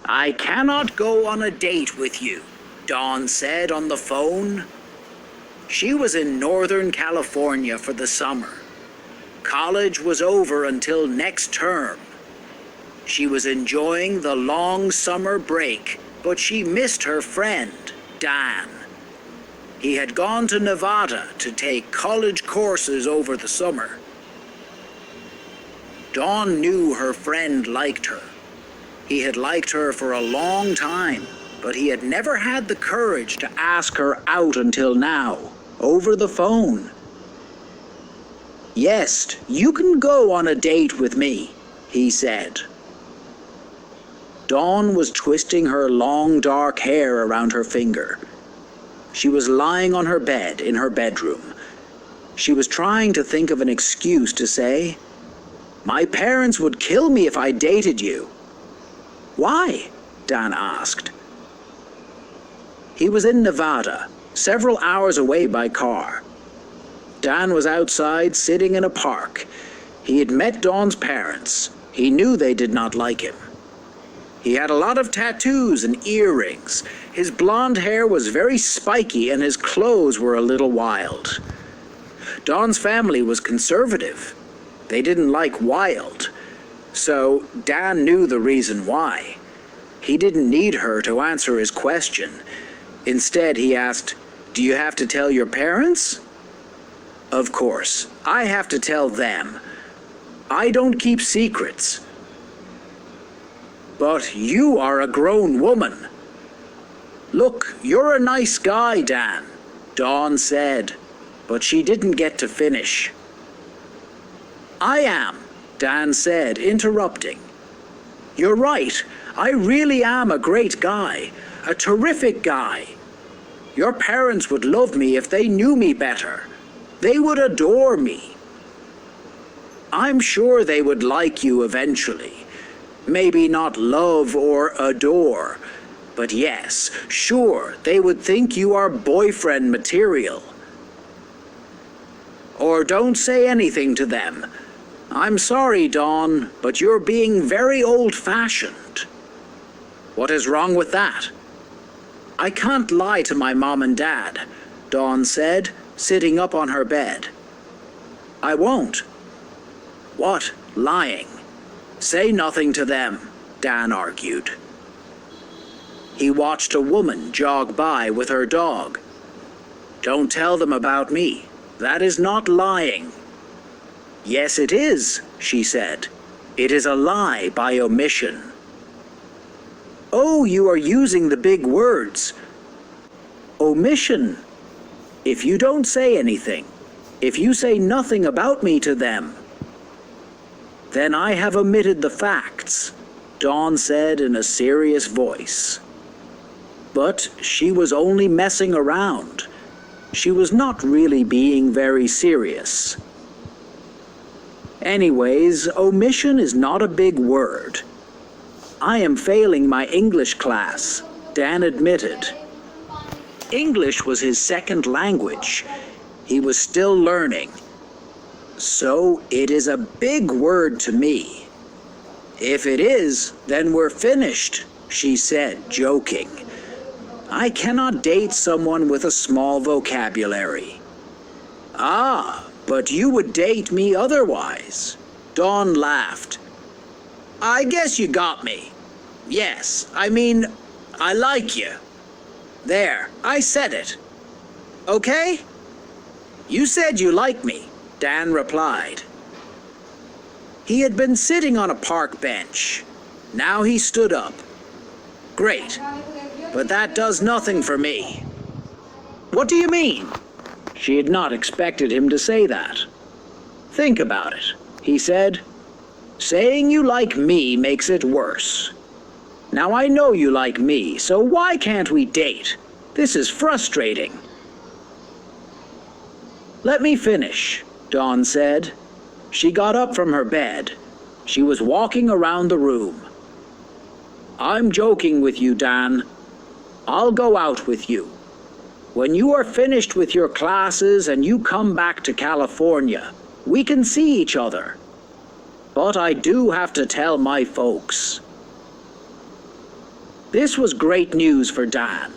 I cannot go on a date with you, Dawn said on the phone. She was in Northern California for the summer. College was over until next term. She was enjoying the long summer break, but she missed her friend, Dan. He had gone to Nevada to take college courses over the summer. Dawn knew her friend liked her. He had liked her for a long time, but he had never had the courage to ask her out until now, over the phone. "Yes, you can go on a date with me," he said. Dawn was twisting her long dark hair around her finger. She was lying on her bed in her bedroom. She was trying to think of an excuse to say, "My parents would kill me if I dated you." "Why?" Dan asked. He was in Nevada, several hours away by car. Dan was outside sitting in a park. He had met Dawn's parents. He knew they did not like him. He had a lot of tattoos and earrings. His blonde hair was very spiky and his clothes were a little wild. Dawn's family was conservative. They didn't like wild. So Dan knew the reason why. He didn't need her to answer his question. Instead, he asked, "Do you have to tell your parents?" "Of course, I have to tell them. I don't keep secrets." "But you are a grown woman." "Look, you're a nice guy, Dan," Dawn said, but she didn't get to finish. "I am," Dan said, interrupting. "You're right. I really am a great guy, a terrific guy. Your parents would love me if they knew me better. They would adore me. I'm sure they would like you eventually. Maybe not love or adore, but yes, sure, they would think you are boyfriend material. Or don't say anything to them. I'm sorry, Dawn, but you're being very old-fashioned." "What is wrong with that?" "I can't lie to my mom and dad," Dawn said, sitting up on her bed. "I won't." "What, lying?" "Say nothing to them," Dan argued. He watched a woman jog by with her dog. "Don't tell them about me. That is not lying." "Yes, it is," she said. "It is a lie by omission." "Oh, you are using the big words. Omission. If you don't say anything, if you say nothing about me to them, then I have omitted the facts," Dawn said in a serious voice. But she was only messing around. She was not really being very serious. "Anyways, omission is not a big word. I am failing my English class," Dan admitted. English was his second language. He was still learning. "So it is a big word to me." "If it is, then we're finished," she said, joking. "I cannot date someone with a small vocabulary." "Ah, but you would date me otherwise." Dawn laughed. "I guess you got me. Yes, I mean, I like you. There, I said it. Okay?" "You said you like me," Dan replied. He had been sitting on a park bench. Now he stood up. "Great, but that does nothing for me." "What do you mean?" She had not expected him to say that. "Think about it," he said. "Saying you like me makes it worse. Now I know you like me, so why can't we date? This is frustrating." "Let me finish," Dawn said. She got up from her bed. She was walking around the room. "I'm joking with you, Dan. I'll go out with you. When you are finished with your classes and you come back to California, we can see each other. But I do have to tell my folks." This was great news for Dan.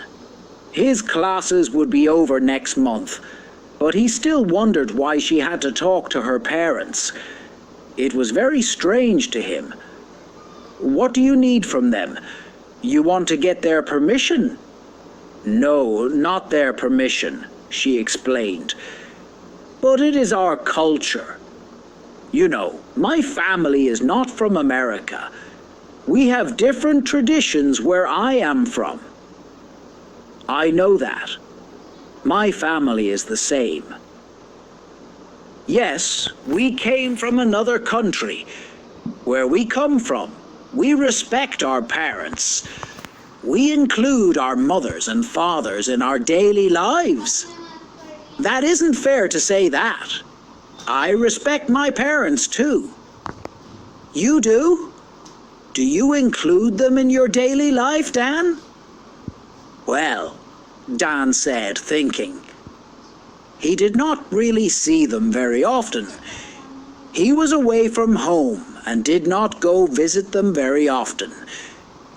His classes would be over next month, but he still wondered why she had to talk to her parents. It was very strange to him. What do you need from them? You want to get their permission? No, not their permission, she explained. But it is our culture. You know, my family is not from America. We have different traditions where I am from. I know that. My family is the same. Yes, we came from another country. Where we come from, we respect our parents. We include our mothers and fathers in our daily lives. That isn't fair to say that. I respect my parents too. You do? Do you include them in your daily life, Dan? Well, Dan said, thinking. He did not really see them very often. He was away from home and did not go visit them very often.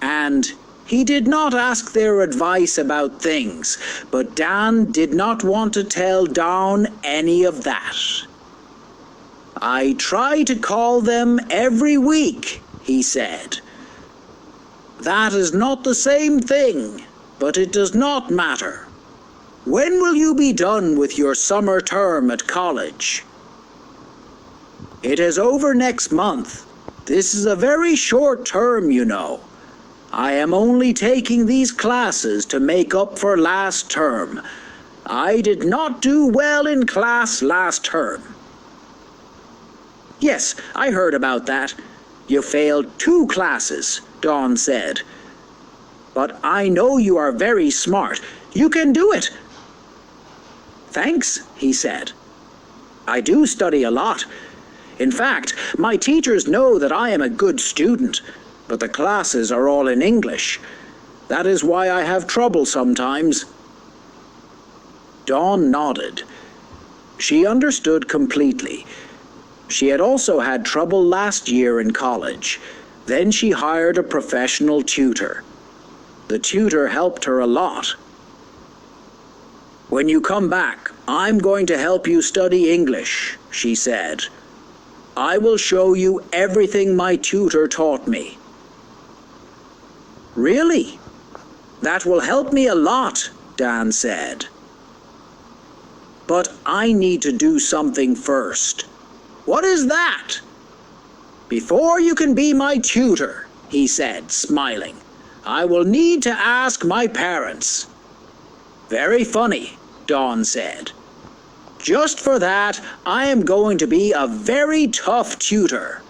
And he did not ask their advice about things, but Dan did not want to tell Dawn any of that. I try to call them every week, he said. That is not the same thing, but it does not matter. When will you be done with your summer term at college? It is over next month. This is a very short term, you know. I am only taking these classes to make up for last term. I did not do well in class last term. Yes, I heard about that. You failed 2 classes, Dawn said. But I know you are very smart. You can do it. Thanks, he said. I do study a lot. In fact, my teachers know that I am a good student, but the classes are all in English. That is why I have trouble sometimes. Dawn nodded. She understood completely. She had also had trouble last year in college. Then she hired a professional tutor. The tutor helped her a lot. When you come back, I'm going to help you study English, she said. I will show you everything my tutor taught me. Really? That will help me a lot, Dan said. But I need to do something first. What is that? Before you can be my tutor, he said, smiling, I will need to ask my parents. Very funny, Dawn said. Just for that, I am going to be a very tough tutor.